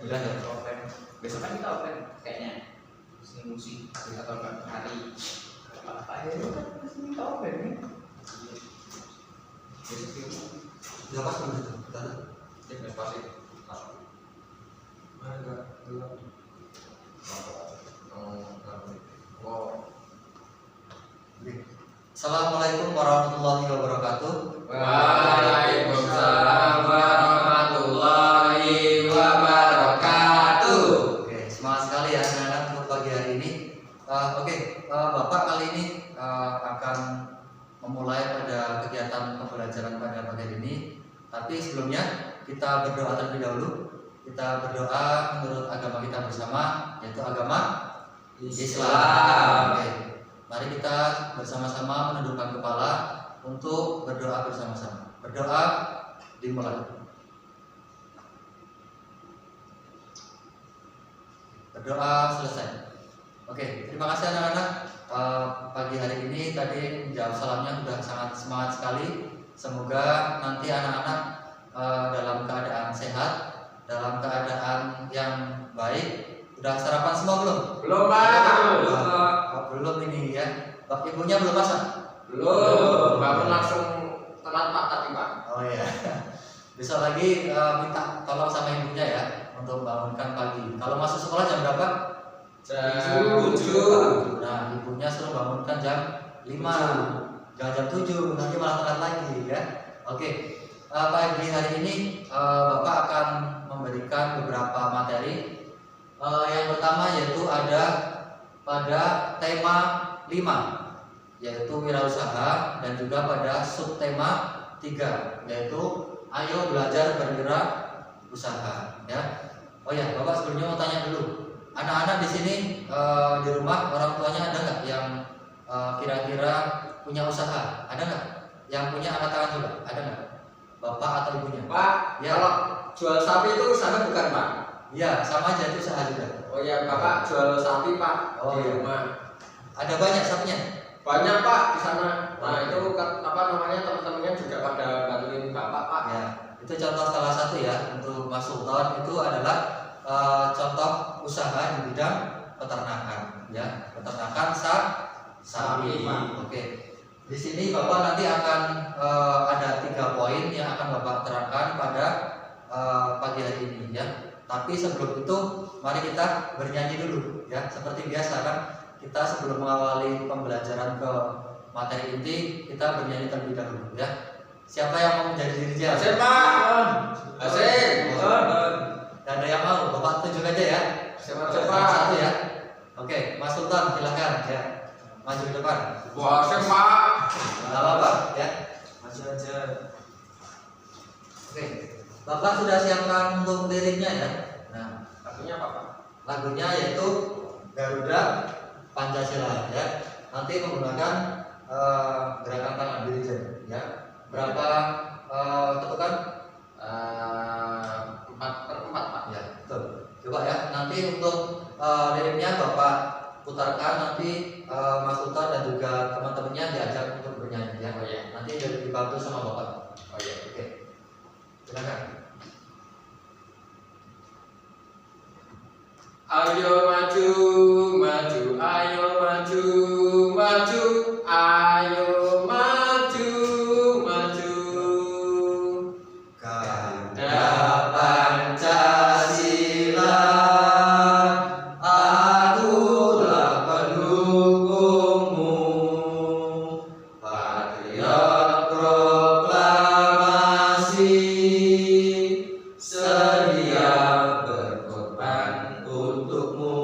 Gila ya offline. Besok kan kita offline kayaknya. Musik atau hari apa ya kan kita offline nih. Besok itu nggak pas kan itu kita nggak pas itu. mana nggak gelap. Assalamualaikum warahmatullahi wabarakatuh. Waalaikumsalam warahmatullahi wabarakatuh. Oke, semangat sekali ya anak-anak untuk pagi hari ini. Bapak kali ini akan memulai pada kegiatan pembelajaran pada pagi hari ini. Tapi sebelumnya kita berdoa terlebih dahulu. Kita berdoa menurut agama kita bersama, yaitu agama Islam. Oke. Mari kita bersama-sama menundukkan kepala untuk berdoa bersama-sama. Berdoa dimulai. Berdoa selesai. Oke, terima kasih anak-anak. Pagi hari ini tadi menjawab salamnya sudah sangat semangat sekali. Semoga nanti anak-anak dalam keadaan sehat, dalam keadaan yang baik. Udah sarapan semua belum? Belum, Pak. Belum ini ya. Bapak ibunya belum masak? Belum. Bangun langsung telat Pak tadi, Pak. Oh iya. Besok lagi minta tolong sama ibunya ya untuk bangunkan pagi. Kalau masuk sekolah jam berapa? Jam 7. Nah, ibunya suruh bangunkan jam 5. Jangan jam 7, nanti malah telat lagi ya. Oke. Pagi hari ini Bapak akan memberikan beberapa materi. Yang pertama yaitu ada pada tema 5 yaitu wirausaha, dan juga pada subtema 3 yaitu ayo belajar berwira usaha ya. Oh ya, Bapak sebelumnya mau tanya dulu. Anak-anak di sini di rumah orang tuanya ada nggak yang kira-kira punya usaha? Ada nggak? Yang punya angkat tangan juga? Ada nggak? Bapak atau ibunya? Pak, Ya. kalau jual sapi itu usaha bukan, Pak? Ya, sama aja itu usaha juga. Oh ya, Bapak jual sapi, Pak, Oh, di iya. rumah. Ada banyak sapinya? Banyak, Pak, di sana. Nah, Oh, itu kan apa namanya, teman-temannya juga pada bantuin Bapak, Pak. Ya, itu contoh salah satu ya untuk Mas Sultan. Itu adalah contoh usaha di bidang peternakan ya, peternakan sapi. Oke. Di sini Bapak nanti akan ada 3 poin yang akan Bapak terangkan pada pagi hari ini ya. Tapi sebelum itu mari kita bernyanyi dulu ya. Seperti biasa kan kita sebelum mengawali pembelajaran ke materi inti kita bernyanyi terlebih dahulu ya. Siapa yang mau menjadi diri dia? Asik, Pak. Asik. Gak ada yang mau, Bapak tunjuk aja ya. Siapa, Satu ya. Oke, Mas Sultan silakan ya. Maju ke depan. Wah, asik, Pak. Gak apa-apa ya. Maju aja. Oke. Bapak sudah siapkan untuk liriknya ya. Nah, Artinya apa, Pak? lagunya yaitu Garuda Pancasila ya. Nanti menggunakan gerakan tangan dirijen ya. Berapa ketukan? 4/4, Pak. Ya, betul. Coba ya. Nanti untuk liriknya Bapak putarkan, nanti Mas Sultan dan juga teman-temannya diajak untuk bernyanyi ya. Oh iya. Nanti dibantu sama Bapak. Oh iya. Oke. Silakan. Ayo maju, maju, ayo maju, maju, ayo maju, maju. Garuda Pancasila, akulah pendukungmu. Patriot proklamasi, sedia berkorban untukmu.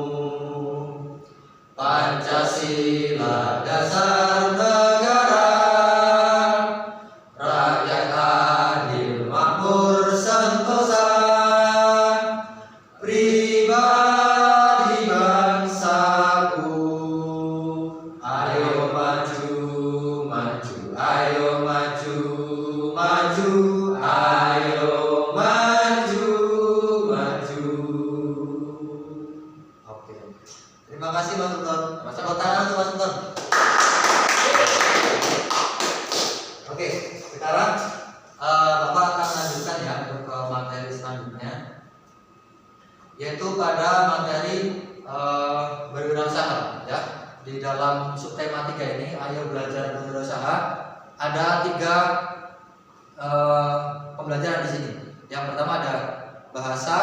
yaitu pada materi berwirausaha ya. Di dalam subtema 3 ini, ayo belajar berwirausaha, ada 3 pembelajaran di sini. Yang pertama ada bahasa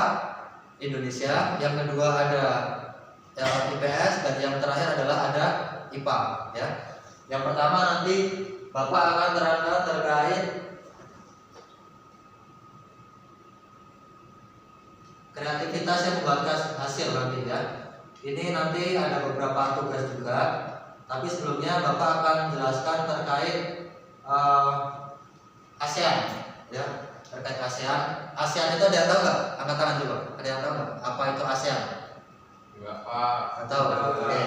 Indonesia, yang kedua ada IPS, dan yang terakhir adalah ada IPA ya. Yang pertama nanti Bapak akan terangkan terkait kreativitas yang membuat hasil nanti ya. Ini nanti ada beberapa tugas juga, tapi sebelumnya Bapak akan menjelaskan terkait ASEAN ya. Terkait ASEAN. ASEAN itu ada yang tahu nggak? Angkat tangan coba. Ada yang tahu nggak? Apa itu ASEAN? Enggak, Pak. Nggak tahu. Oke.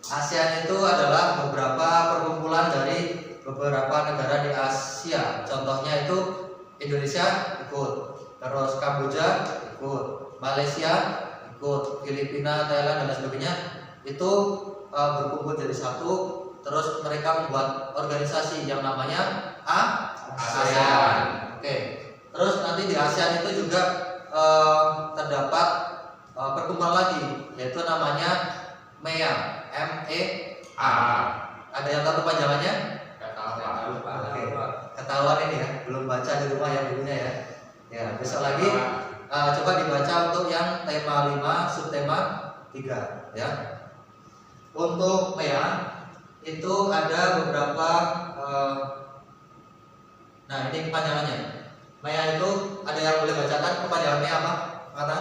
ASEAN itu adalah beberapa perkumpulan dari beberapa negara di Asia. Contohnya itu Indonesia ikut, terus Kamboja ikut, Malaysia ikut, Filipina, Thailand, dan sebagainya. Itu berkumpul jadi satu, terus mereka membuat organisasi yang namanya ASEAN. Oke. Terus nanti di ASEAN itu juga terdapat perkumpulan lagi, yaitu namanya MEA, MEA. Ada yang tahu kepanjangannya? Enggak tahu, Pak. Oke. Ketahuan ini ya, belum baca di rumah ya bukunya ya. Ya, besok lagi coba dibaca untuk yang tema 5, subtema 3 ya. Untuk MEA itu ada beberapa nah ini kepanjangannya. MEA itu ada yang boleh bacakan kepanjangannya apa? Kata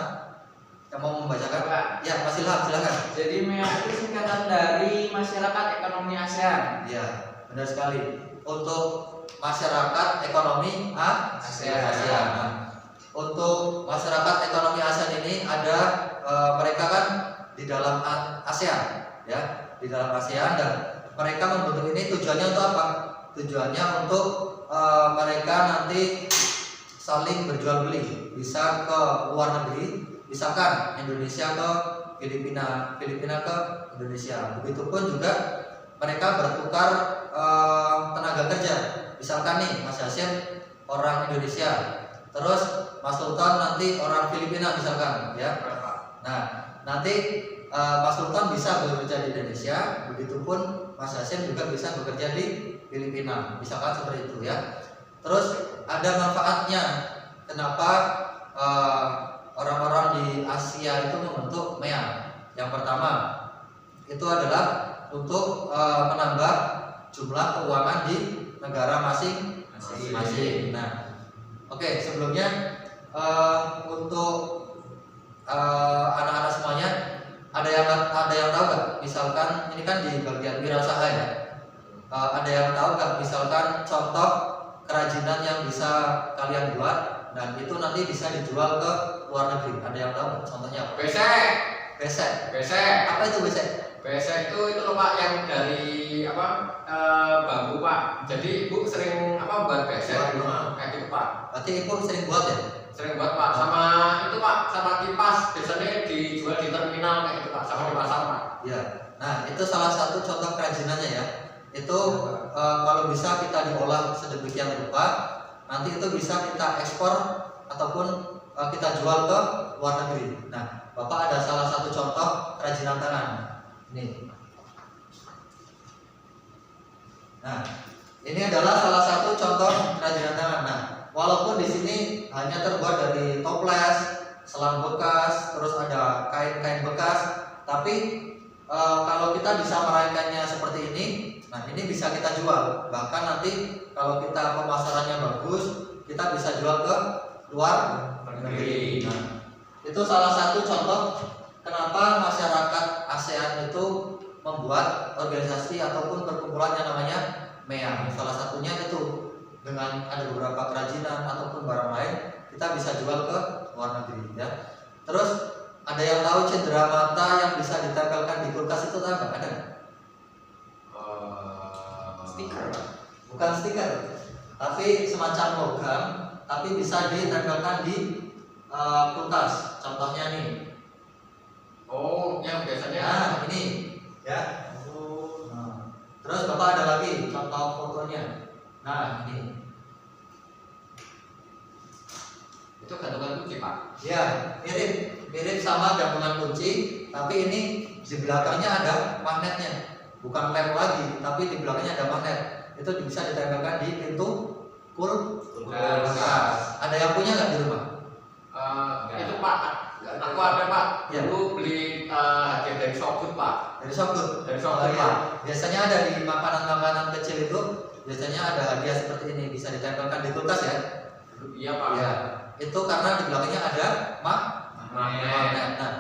yang mau membacakan? Ya, Mas Ilham, silakan. Jadi MEA itu singkatan dari Masyarakat Ekonomi ASEAN. Ya, benar sekali. Untuk masyarakat ekonomi ASEAN. Nah, untuk masyarakat ekonomi ASEAN ini ada mereka kan di dalam ASEAN ya, di dalam ASEAN, dan mereka membentuk ini tujuannya untuk apa? Tujuannya untuk mereka nanti saling berjual beli, bisa ke luar negeri, misalkan Indonesia ke Filipina, Filipina ke Indonesia. Begitupun juga mereka bertukar tenaga kerja. Misalkan nih Mas Hasim orang Indonesia, terus Mas Sultan nanti orang Filipina misalkan ya. Nah, nanti Mas Sultan bisa bekerja di Indonesia, begitupun Mas Hasim juga bisa bekerja di Filipina, misalkan seperti itu ya. Terus ada manfaatnya. Kenapa orang-orang di Asia itu membentuk MEA? Yang pertama itu adalah untuk menambah jumlah keuangan di negara masing-masing. Nah, oke, sebelumnya untuk anak-anak semuanya ada yang tahu nggak? Misalkan ini kan di bagian wirausaha ya. Ada yang tahu nggak? Misalkan contoh kerajinan yang bisa kalian buat dan itu nanti bisa dijual ke luar negeri. Ada yang tahu nggak? Contohnya apa? Besek. Besek. Besek. Apa itu besek? Besek itu loh Pak, yang dari bambu Pak. Jadi Ibu sering buat besek kayak gitu Pak. Berarti Ibu sering buat ya? Sering buat Pak. Sama itu Pak, sama kipas biasanya dijual di terminal kayak gitu Pak, sama di pasar Pak. Ya. Nah, itu salah satu contoh kerajinannya ya. Itu kalau bisa kita diolah sedemikian rupa, nanti itu bisa kita ekspor ataupun kita jual ke luar negeri. Nah, Bapak ada salah satu contoh kerajinan tangan. Nih. Nah, ini adalah salah satu contoh kerajinan tangan. Nah, walaupun di sini hanya terbuat dari toples, selang bekas, terus ada kain-kain bekas, tapi kalau kita bisa meraihkannya seperti ini, nah ini bisa kita jual. Bahkan nanti kalau kita pemasarannya bagus, kita bisa jual ke luar negeri. Nah, itu salah satu contoh kenapa masyarakat ASEAN itu membuat organisasi ataupun perkumpulan yang namanya MEA. Salah satunya itu dengan ada beberapa kerajinan ataupun barang lain kita bisa jual ke luar negeri ya. Terus ada yang tahu cendera mata yang bisa ditempelkan di kulkas itu tahu nggak? Ada nggak? Stiker Pak. Bukan stiker, tapi semacam logam, tapi bisa ditempelkan di kulkas. Contohnya nih. Oh, yang biasanya. Nah, ini ya. Nah, terus Bapak ada lagi contoh fotonya. Nah, ini. Itu gantungan kunci Pak. Ya, mirip. mirip sama gantungan kunci, tapi ini di belakangnya ada magnetnya, bukan lem lagi, tapi di belakangnya ada magnet. Itu bisa ditempelkan di pintu kulkas. Ada yang punya nggak di rumah? Itu Pak, aku ada Pak. Ya. Dulu beli hadiah dari Shopgood Pak. Dari Shopgood. Dari Shopgood Iya. Pak. Biasanya ada di makanan-makanan kecil itu, biasanya ada hadiah seperti ini, bisa ditempelkan di kulkas ya. Iya Pak. Ya, itu karena di belakangnya ada magnet. Nah,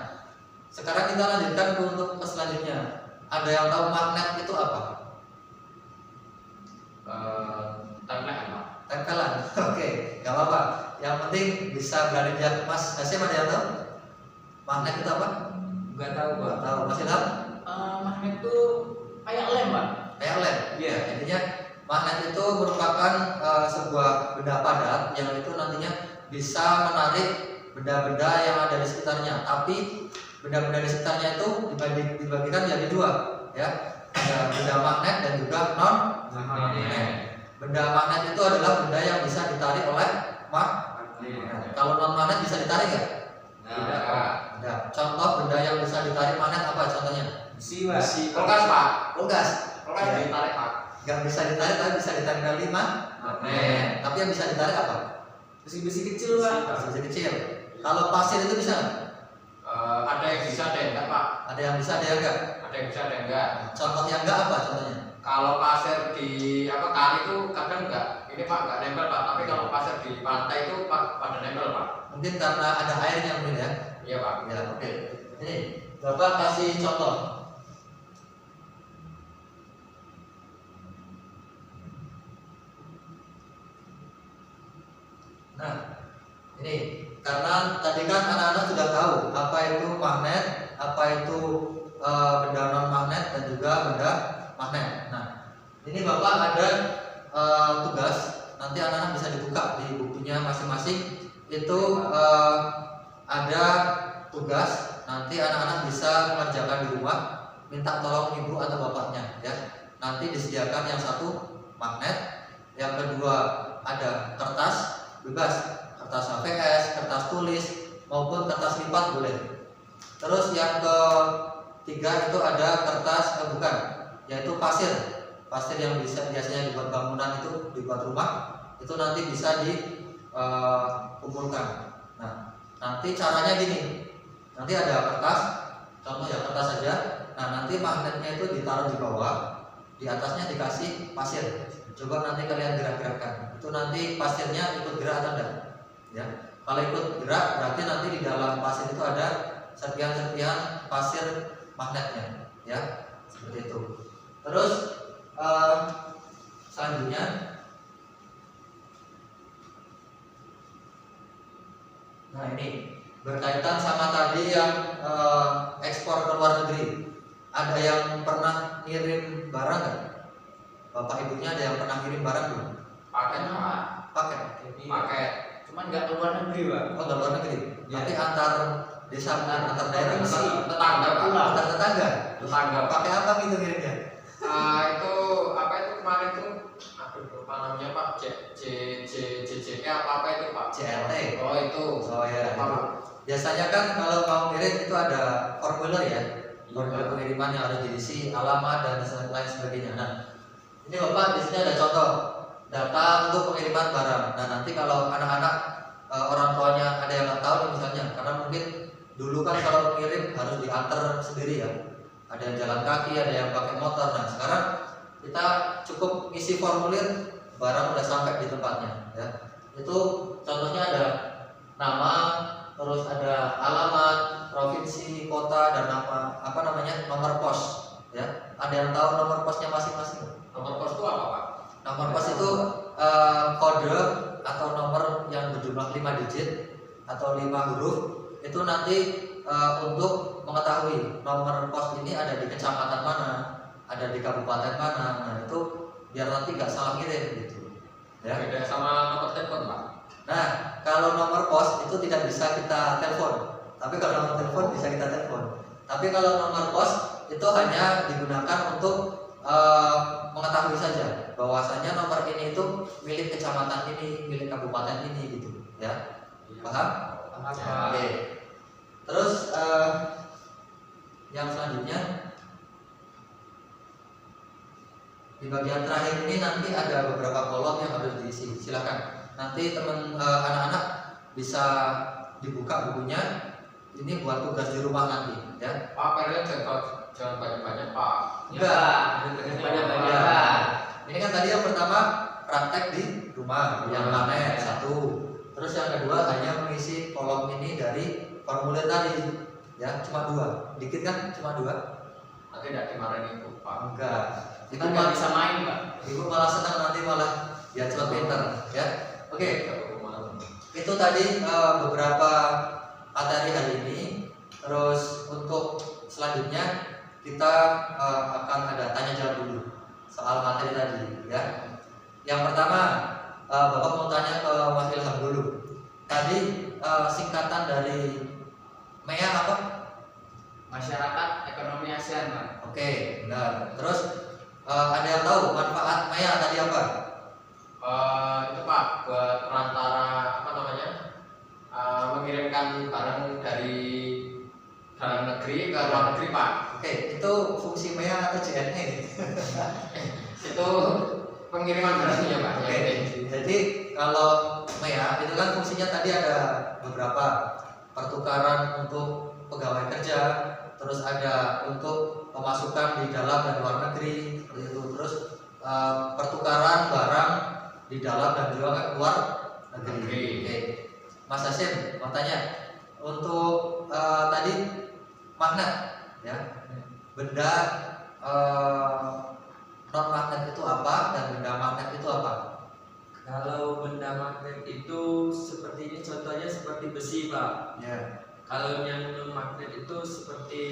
sekarang kita lanjutkan untuk ke selanjutnya. Ada yang tahu magnet itu apa? Tempelan Pak. Tempelan. Oke, nggak apa-apa. Yang penting bisa berani jawab. Mas Hasim ada yang tahu? Magnet itu apa? Nggak tahu Pak. Nggak tahu. Mas Ilham? Magnet itu kayak lem Pak. Kayak lem. Iya. Intinya magnet itu merupakan sebuah benda padat yang itu nantinya bisa menarik benda-benda yang ada di sekitarnya. Tapi benda-benda di sekitarnya itu dibagikan menjadi dua, ya. Ada benda magnet dan juga non magnet. Benda magnet itu adalah benda yang bisa ditarik oleh magnet. Kalau non magnet bisa ditarik nggak? Tidak. Contoh benda yang bisa ditarik magnet apa contohnya? Besi Pak. Kulkas Pak. Kulkas. Kulkas Ya. ditarik Pak. Nggak bisa ditarik tapi bisa ditempel di magnet. Tapi yang bisa ditarik apa? Besi-besi kecil Pak. Besi kecil. Kalau pasir itu bisa nggak? Ada yang bisa, ada yang enggak Pak. Ada yang bisa, ada yang enggak. Ada yang bisa, ada yang enggak. Contoh yang enggak apa contohnya? Kalau pasir di kali itu kadang enggak. Ini Pak enggak nempel Pak. Tapi kalau pasir di pantai itu Pak pada nempel Pak. Mungkin karena ada airnya mungkin ya. Iya Pak. Ya, oke. Ini Bapak kasih contoh. Nah, ini karena tadi kan anak-anak sudah tahu apa itu magnet, apa itu benda non magnet dan juga benda magnet. Nah, ini Bapak ada tugas, nanti anak-anak bisa dibuka di bukunya masing-masing. Itu ada tugas, nanti anak-anak bisa mengerjakan di rumah, minta tolong ibu atau bapaknya ya. Nanti disediakan yang satu magnet, yang kedua ada kertas bebas, kertas HVS, kertas tulis maupun kertas lipat boleh. Terus yang ketiga itu ada kertas bukan, yaitu pasir. Pasir yang biasanya dibuat bangunan itu, dibuat rumah, itu nanti bisa dikumpulkan. Nah, nanti caranya gini. Nanti ada kertas, contoh ya kertas saja. Nah, nanti magnetnya itu ditaruh di bawah, di atasnya dikasih pasir. Coba nanti kalian gerak-gerakkan. Itu nanti pasirnya ikut gerak atau enggak? Ya. Kalau ikut gerak berarti nanti di dalam pasir itu ada serpihan-serpihan pasir magnetnya, ya. Seperti itu. Terus selanjutnya nah ini berkaitan sama tadi yang ekspor ke luar negeri. Ada yang pernah ngirim barang nggak? Bapak ibunya ada yang pernah ngirim barang belum? Paket Pak. Paket. Paket. Cuman nggak ke luar negeri Pak. Oh, ke luar negeri. Ya. Tapi antar desa, antar daerah, Tetangga Pak. antar tetangga. Tetangga Pak. Pakai apa gitu ngirimnya? Itu apa itu kemarin tuh? Aduh lupa namanya Pak. JJK apa itu Pak? CLT. Oh itu. Oh ya. Apa, Pak? Biasanya kan kalau mau ngirim itu ada formulir ya. Formulir pengiriman yang harus diisi, alamat dan lain sebagainya. Nah, ini Bapak di sini ada contoh data untuk pengiriman barang. Nah, nanti kalau anak-anak orang tuanya ada yang nggak tahu nih misalnya, karena mungkin dulu kan kalau mengirim harus diantar sendiri ya. Ada yang jalan kaki, ada yang pakai motor. Nah, sekarang kita cukup isi formulir, barang udah sampai di tempatnya. Ya, itu contohnya ada nama, terus ada alamat, provinsi, kota, dan nama apa namanya nomor pos. Ya, ada yang tahu nomor posnya masing-masing? Nomor pos itu apa Pak? Nomor pos itu kode atau nomor yang berjumlah 5 digit atau 5 huruf. Itu nanti untuk mengetahui nomor pos ini ada di kecamatan mana, ada di kabupaten mana. Nah, itu biar nanti nggak salah kirim gitu. Ya. Beda sama nomor telepon Pak. Nah, kalau nomor pos itu tidak bisa kita telepon. Tapi kalau nomor telepon bisa kita telepon. Tapi kalau nomor pos itu hanya digunakan untuk mengetahui saja bahwasanya nomor ini itu milik kecamatan ini, milik kabupaten ini gitu, ya. Paham? Paham. Oke. Terus yang selanjutnya di bagian terakhir ini nanti ada beberapa kolom yang harus diisi. Silakan nanti anak-anak bisa dibuka bukunya. Ini buat tugas di rumah nanti, ya. Pak, PR-nya jangan banyak-banyak, Pak. Enggak, banyak-banyak. Ini kan tadi yang pertama praktek di rumah, yang mana satu. Terus yang kedua hanya mengisi kolom ini dari formulir tadi, ya, cuma 2. Dikit kan, cuma 2. Nanti tidak dimarahin Ibu, Pak. Enggak. Kita nggak bisa main, Pak. Ibu malah senang nanti malah ya cepat pinter, ya. Oke. Itu tadi beberapa materi hari ini. Terus untuk selanjutnya kita akan ada tanya jawab dulu soal materi tadi, ya. Yang pertama, Bapak mau tanya ke Mas Ilham dulu. Tadi singkatan dari MEA apa? Masyarakat Ekonomi ASEAN, Pak. Oke, benar. Terus ada yang tahu manfaat MEA tadi apa? Itu Pak, buat perantara apa namanya? Mengirimkan barang dari dalam negeri ke luar negeri, Pak. Oke, itu fungsi MEA atau JNE? Itu pengiriman barangnya, Pak. Oke, jadi kalau MEA itu kan fungsinya tadi ada beberapa, pertukaran untuk pegawai kerja, terus ada untuk pemasukan di dalam dan luar negeri, seperti itu. Terus pertukaran barang di dalam dan juga luar negeri. Oke, Mas Hasim mau tanya untuk tadi magnet, ya, benda non magnet itu apa dan benda magnet itu apa? Kalau benda magnet itu seperti ini, contohnya seperti besi, Pak. Ya. Kalau yang non magnet itu seperti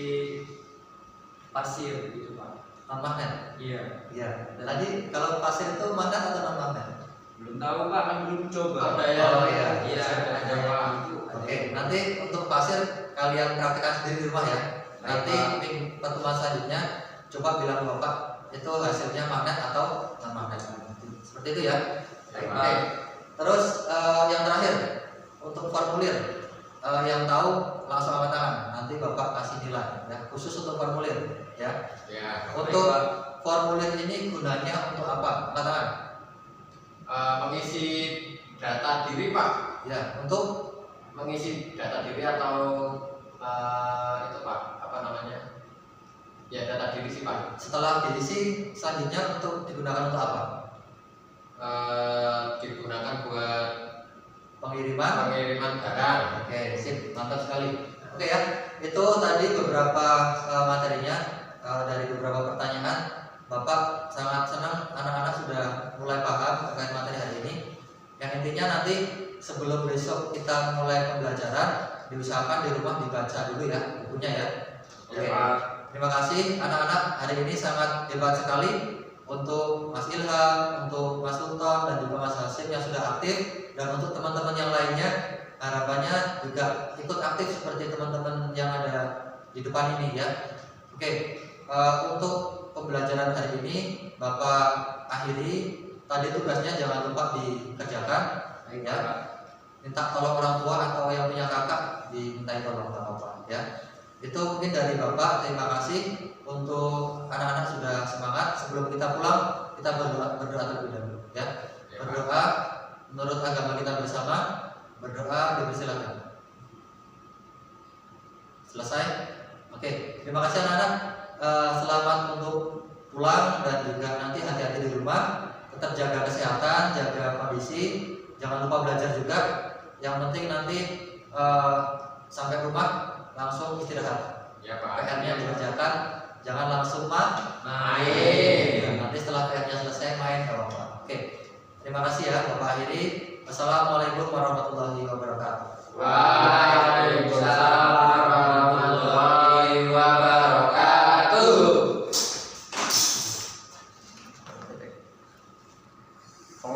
pasir gitu, Pak. Non magnet. Iya. Ya. Tadi kalau pasir itu magnet atau non magnet? Belum tahu, Pak, kan belum coba. Ada ya. Oh, iya. Iya, ada Pak. itu. Oke, nanti untuk pasir kalian praktekkan sendiri di rumah ya. Nanti Baik, di pertemuan selanjutnya coba bilang Bapak itu hasilnya magnet atau non magnet. Seperti itu ya. Baik, Oke. Terus yang terakhir untuk formulir yang tahu langsung angkat tangan. Nanti Bapak kasih nilai ya, khusus untuk formulir ya. Ya. Untuk formulir ini gunanya untuk apa? Angkat tangan. Mengisi data diri, Pak. Ya, untuk Mengisi data diri atau itu, Pak, apa namanya? Ya, data diri sih, Pak. setelah diisi selanjutnya untuk digunakan untuk apa? Digunakan buat Pengiriman. pengiriman barang. Oke, sip, mantap sekali. Oke ya, itu tadi beberapa materinya dari beberapa pertanyaan. Bapak sangat senang anak-anak sudah mulai paham terkait materi hari ini. Yang intinya nanti sebelum besok kita mulai pembelajaran, diusahakan di rumah dibaca dulu ya bukunya ya. Oke. Ya, Pak. Terima kasih anak-anak, hari ini sangat hebat sekali untuk Mas Ilham, untuk Mas Sultan dan juga Mas Hasim yang sudah aktif, dan untuk teman-teman yang lainnya harapannya juga ikut aktif seperti teman-teman yang ada di depan ini ya. Oke, untuk pembelajaran hari ini Bapak akhiri. Tadi tugasnya jangan lupa dikerjakan ya. Minta tolong orang tua atau yang punya kakak dimintai tolong Bapak ya. Itu mungkin dari Bapak. Terima kasih untuk anak-anak sudah semangat. Sebelum kita pulang kita berdoa terlebih dahulu ya. Berdoa menurut agama kita bersama. Berdoa, dipersilakan. Selesai? Oke, terima kasih anak-anak. Selamat untuk pulang dan juga nanti hati-hati di rumah. Tetap jaga kesehatan, jaga kondisi. Jangan lupa belajar juga. Yang penting nanti sampai rumah langsung istirahat. Ya, Pak. PR-nya dikerjakan, jangan langsung main. Ya, nanti setelah PR-nya selesai main kalau apa. Oke, terima kasih ya Bapak akhiri. Wassalamualaikum warahmatullahi wabarakatuh. Waalaikumsalam.